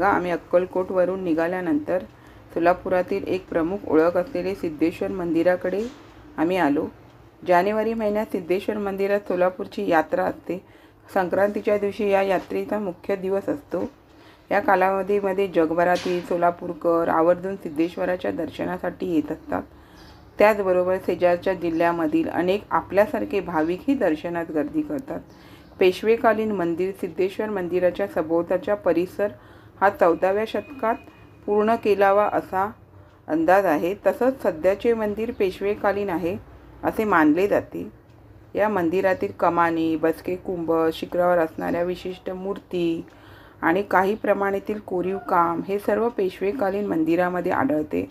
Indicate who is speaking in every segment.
Speaker 1: बघा, आम्ही अक्कलकोटवरून निघाल्यानंतर सोलापुरातील एक प्रमुख ओळख असलेले सिद्धेश्वर मंदिराकडे आम्ही आलो। जानेवारी महिन्यात सिद्धेश्वर मंदिरात सोलापूरची यात्रा असते। संक्रांतीच्या दिवशी या यात्रेचा मुख्य दिवस असतो। या कालावधीमध्ये जगभरातील सोलापूरकर आवर्जून सिद्धेश्वराच्या दर्शनासाठी येत असतात। त्याचबरोबर शेजारच्या जिल्ह्यामधील अनेक आपल्यासारखे भाविकही दर्शनात गर्दी करतात। पेशवेकालीन मंदिर सिद्धेश्वर मंदिराच्या सभोवताचा परिसर हा 14व्या शतकात पूर्ण केलावा असा अंदाज आहे। तसंच सध्याचे मंदिर पेशवेकालीन आहे असे मानले जाते। या मंदिरातील कमानी, बसके कुंभ, शिखरावर असणाऱ्या विशिष्ट मूर्ती आणि काही प्रमाणातील कोरीव काम हे सर्व पेशवेकालीन मंदिरामध्ये आढळते।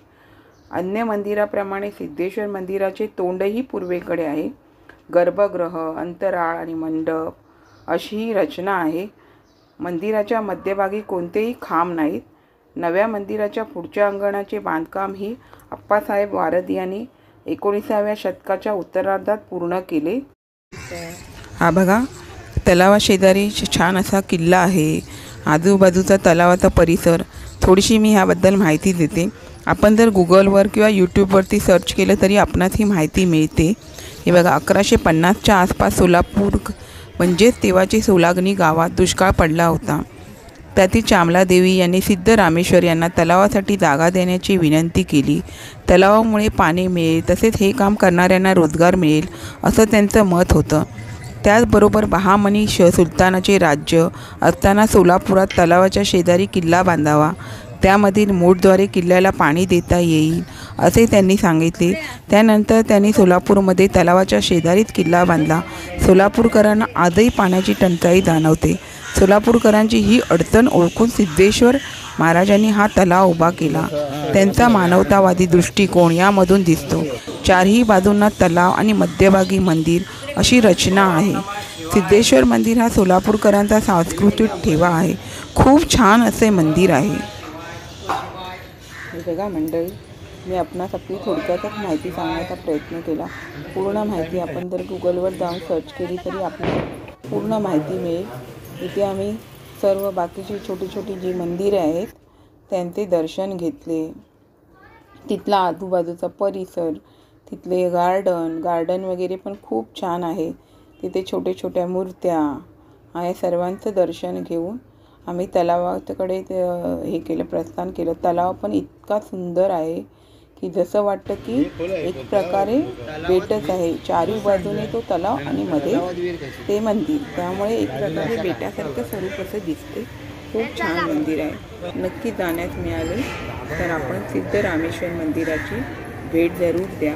Speaker 1: अन्य मंदिराप्रमाणे सिद्धेश्वर मंदिराचे तोंडही पूर्वेकडे आहे। गर्भगृह, अंतराळ आणि मंडप अशी ही रचना आहे। मंदिराच्या मध्यभागी कोणतेही खांब नाहीत। नव्या मंदिराच्या पुढच्या अंगणाचे बांधकाम ही अप्पासाहेब वारद यांनी 19व्या शतकाच्या उत्तरार्धात पूर्ण केले। हा बघा, तलावाशेजारी छान असा किल्ला आहे। आजूबाजूचा तलावाचा परिसर थोडीशी मी ह्याबद्दल माहिती देते। आपण जर गुगलवर किंवा यूट्यूबवरती सर्च केलं तरी आपणास ही माहिती मिळते। हे बघा, 1150च्या आसपास सोलापूर म्हणजेच तेव्हाचे सोलागणी गावात दुष्काळ पडला होता। त्यातील चामलादेवी यांनी सिद्धरामेश्वर यांना तलावासाठी जागा देण्याची विनंती केली। तलावामुळे पाणी मिळेल, तसेच हे काम करणाऱ्यांना रोजगार मिळेल असं त्यांचं मत होतं। त्याचबरोबर बहामनी सुलतानाचे राज्य असताना सोलापुरात तलावाच्या शेजारी किल्ला बांधावा, त्यामधील मोटद्वारे किल्ल्याला पाणी देता येईल असे त्यांनी सांगितले। त्यानंतर त्यांनी सोलापूरमध्ये तलावाच्या शेजारीच किल्ला बांधला। सोलापूरकरांना आजही पाण्याची टंचाई जाणवते। सोलापूरकरांची ही अडचण ओळखून सिद्धेश्वर महाराजांनी हा तलाव उभा केला। त्यांचा मानवतावादी दृष्टिकोन यामधून दिसतो। चारही बाजूंना तलाव आणि मध्यभागी मंदिर अशी रचना आहे। सिद्धेश्वर मंदिर हा सोलापूरकरांचा सांस्कृतिक ठेवा आहे। खूप छान असे मंदिर आहे। बघा मंडळी, मी आपणास आपली थोडक्यातच माहिती सांगण्याचा प्रयत्न केला। पूर्ण माहिती आपण जर गुगलवर जाऊन सर्च केली तरी आपल्याला पूर्ण माहिती मिळेल। इथे आम्ही सर्व बाकीची छोटी छोटी जी मंदिरे आहेत त्यांचे दर्शन घेतले। तिथला आजूबाजूचा परिसर, तिथले गार्डन वगैरे पण खूप छान आहे। तिथे छोट्या छोट्या मूर्त्या या सर्वांचं दर्शन घेऊन आम्ही तलावाकडे हे केलं, प्रस्थान केलं। तलाव पण इतका सुंदर आहे की जसं वाटतं की एक प्रकारे बेटच आहे। चारी बाजूने तो तलाव आणि मध्ये ते मंदिर, त्यामुळे एक प्रकारे बेटासारखं स्वरूप असं दिसते। खूप छान मंदिर आहे। नक्की जाण्यास मिळाले तर आपण सिद्धरामेश्वर मंदिराची भेट जरूर द्या।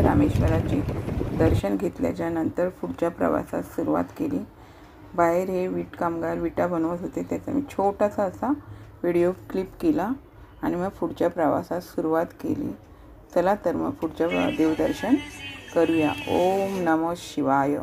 Speaker 1: रामेश्वराचे दर्शन घेतल्याच्या नंतर पुढच्या प्रवासास सुरुवात केली। बाहेर हे वीट कामगार विटा बनवत होते, त्याचा मी छोटासा असा व्हिडिओ क्लिप केला आणि मग पुढच्या प्रवासास सुरुवात केली. चला तर मग पुढच्या देवदर्शन करूया. ओम नमः शिवाय.